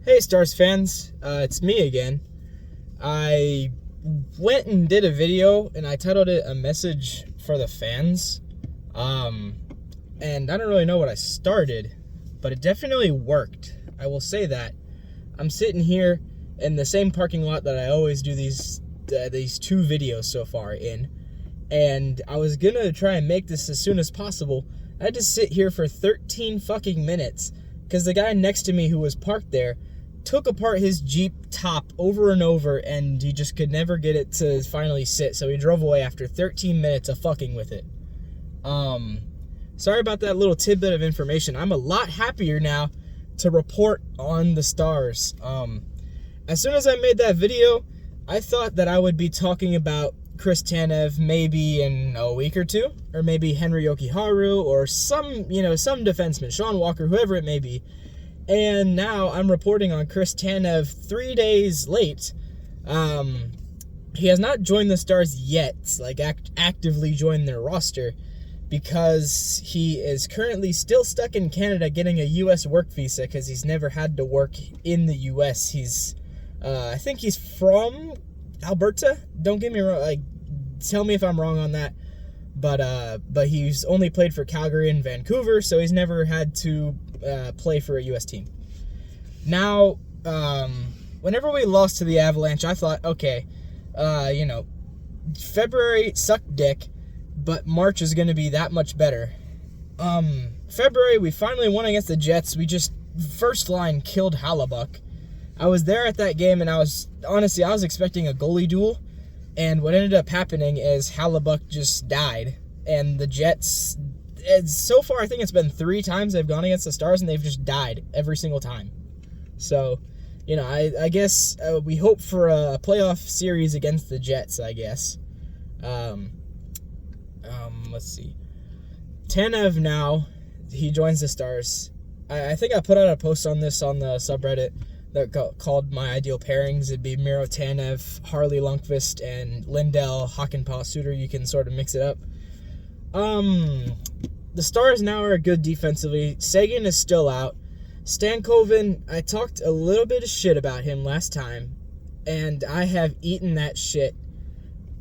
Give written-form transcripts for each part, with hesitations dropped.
Hey Stars fans, it's me again. I went and did a video and I titled it A Message for the Fans. And I don't really know what I started, but it definitely worked. I will say that. I'm sitting here in the same parking lot that I always do these two videos so far in, and I was gonna try and make this as soon as possible. I had to sit here for 13 fucking minutes because the guy next to me who was parked there took apart his Jeep top over and over, and he just could never get it to finally sit, so he drove away after 13 minutes of fucking with it. Sorry about that little tidbit of information. I'm a lot happier now to report on the Stars. As soon as I made that video, I thought that I would be talking about Chris Tanev maybe in a week or two, or maybe Henry Yokiharu, or some defenseman, Sean Walker, whoever it may be. And now I'm reporting on Chris Tanev 3 days late. He has not joined the Stars yet, like actively joined their roster, because he is currently still stuck in Canada getting a U.S. work visa because he's never had to work in the U.S. I think he's from Alberta. Don't get me wrong, like, tell me if I'm wrong on that. But he's only played for Calgary and Vancouver, so he's never had to play for a U.S. team. Now, whenever we lost to the Avalanche, I thought, okay, February sucked dick, but March is going to be that much better. February, we finally won against the Jets. We just, first line, killed Hellebuyck. I was there at that game, and I was expecting a goalie duel, and what ended up happening is Hellebuyck just died, and the Jets, so far I think it's been 3 times they've gone against the Stars, and they've just died every single time. So, I guess we hope for a playoff series against the Jets, I guess. Let's see. Tanev now, he joins the Stars. I think I put out a post on this on the subreddit that called My Ideal Pairings. It'd be Miro Tanev, Harley Lundqvist, and Lindell Hakanpää Suter. You can sort of mix it up. The Stars now are good defensively. Seguin is still out. Stankoven, I talked a little bit of shit about him last time, and I have eaten that shit,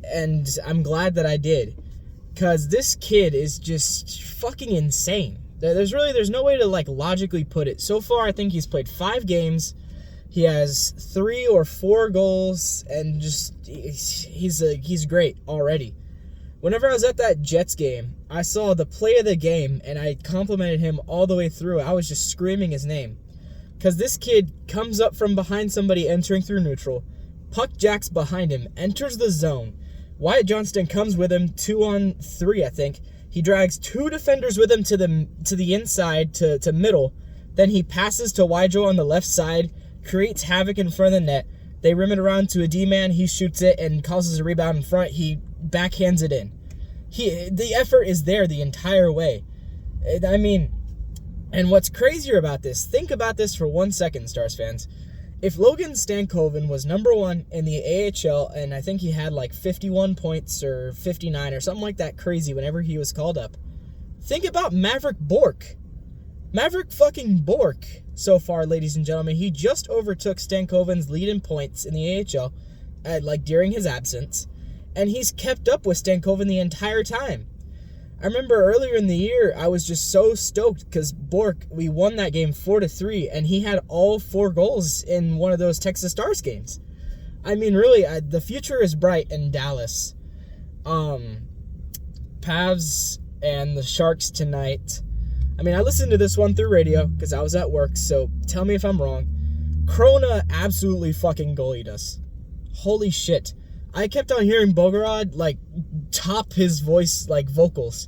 and I'm glad that I did. Because this kid is just fucking insane. There's no way to logically put it. So far, I think he's played 5 games. He has 3 or 4 goals, and just he's great already. Whenever I was at that Jets game, I saw the play of the game, and I complimented him all the way through. I was just screaming his name. Because this kid comes up from behind somebody entering through neutral. Puck jacks behind him, enters the zone. Wyatt Johnston comes with him 2-on-3, I think. He drags 2 defenders with him to the inside, to middle. Then he passes to Weijo on the left side, creates havoc in front of the net. They rim it around to a D-man. He shoots it and causes a rebound in front. He backhands it in. The effort is there the entire way. I mean, and what's crazier about this, think about this for 1 second, Stars fans. If Logan Stankoven was number 1 in the AHL, and I think he had 51 points or 59 or something like that crazy whenever he was called up, think about Maverick Bourque. Maverick fucking Bourque, so far, ladies and gentlemen, he just overtook Stankoven's lead in points in the AHL, during his absence, and he's kept up with Stankoven the entire time. I remember earlier in the year, I was just so stoked because Bourque, we won that game 4-3, and he had all 4 goals in one of those Texas Stars games. I mean, really, the future is bright in Dallas. Pavs and the Sharks tonight. I mean, I listened to this one through radio because I was at work, so tell me if I'm wrong. Krona absolutely fucking goalied us. Holy shit. I kept on hearing Bogorod, top his voice, vocals,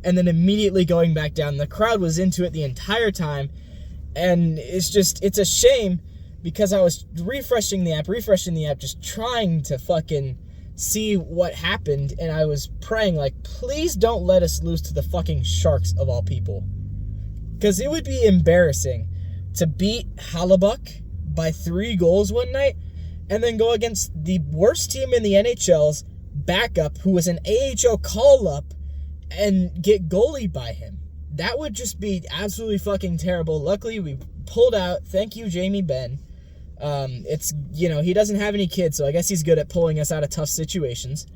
and then immediately going back down. The crowd was into it the entire time, and it's a shame because I was refreshing the app, just trying to fucking see what happened, and I was praying, please don't let us lose to the fucking Sharks of all people. Because it would be embarrassing to beat Hellebuyck by 3 goals one night, and then go against the worst team in the NHL's backup, who was an AHL call-up, and get goalied by him. That would just be absolutely fucking terrible. Luckily, we pulled out. Thank you, Jamie Benn. It's, he doesn't have any kids, so I guess he's good at pulling us out of tough situations.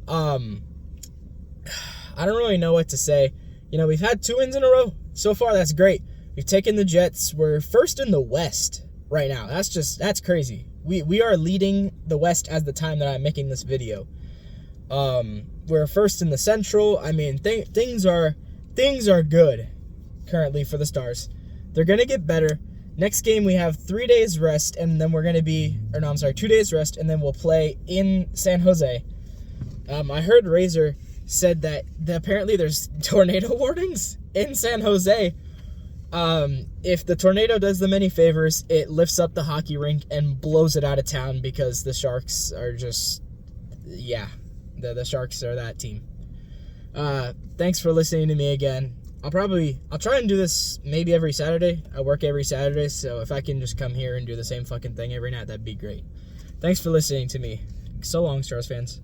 I don't really know what to say. We've had 2 wins in a row. So far, that's great. We've taken the Jets. We're first in the West right now. That's crazy. We are leading the West as the time that I'm making this video. We're first in the Central. I mean, things are good currently for the Stars. They're going to get better. Next game, we have 3 days rest, and then we're going to 2 days rest, and then we'll play in San Jose. I heard Razor said that apparently there's tornado warnings in San Jose. If the tornado does them any favors, it lifts up the hockey rink and blows it out of town because the Sharks are just, the Sharks are that team. Thanks for listening to me again. I'll try and do this maybe every Saturday. I work every Saturday, so if I can just come here and do the same fucking thing every night, that'd be great. Thanks for listening to me. So long, Stars fans.